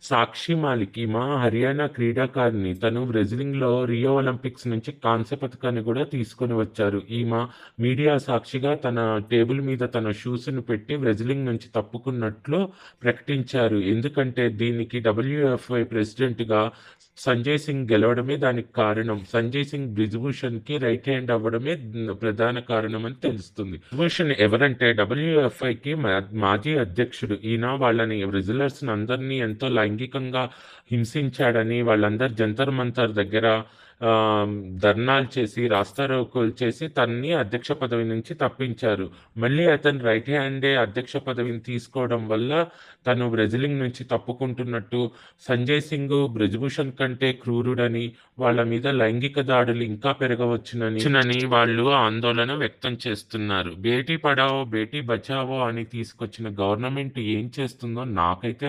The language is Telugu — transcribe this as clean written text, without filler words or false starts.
సాక్షి మాలిక్ ఈమె హర్యానా క్రీడాకారిణి. తను రెజ్లింగ్‌లో రియో ఒలింపిక్స్ నుంచి కాంస్య పతకాన్ని కూడా తీసుకొని వచ్చారు. ఈమె మీడియా సాక్షిగా తన టేబుల్ మీద తన షూస్‌ని పెట్టి రెజ్లింగ్ నుంచి తప్పుకున్నట్లు ప్రకటించారు. ఎందుకంటే దీనికి డబ్ల్యూఎఫ్ఐ ప్రెసిడెంట్‌గా సంజయ్ సింగ్ గెలవడమే దానికి కారణం. సంజయ్ సింగ్ బ్రిజ్‌భూషణ్‌కి రైట్ హ్యాండ్ అవ్వడమే ప్రధాన కారణం అని తెలుస్తుంది. బ్రిజ్‌భూషణ్ ఎవరంటే డబ్ల్యూఎఫ్ఐకి మాజీ అధ్యక్షుడు. ఈయన వాళ్ళని రెజ్లర్స్‌ని అందరినీ ఎంతో లైంగికంగా హింసించాడని వాళ్ళందరూ జంతర్ మంతర్ దగ్గర ధర్నాలు చేసి రాస్తారోకోలు చేసి తనని అధ్యక్ష పదవి నుంచి తప్పించారు. మళ్ళీ అతను రైట్ హ్యాండే అధ్యక్ష పదవిని తీసుకోవడం వల్ల తను రెజ్లింగ్ నుంచి తప్పుకుంటున్నట్టు, సంజయ్ సింగ్ బ్రిజ్‌భూషణ్ కంటే క్రూరుడని, వాళ్ళ మీద లైంగిక దాడులు ఇంకా పెరగవచ్చునని వాళ్ళు ఆందోళన వ్యక్తం చేస్తున్నారు. బేటీ పడావో బేటీ బచావో అని తీసుకొచ్చిన గవర్నమెంట్ ఏం చేస్తుందో నాకైతే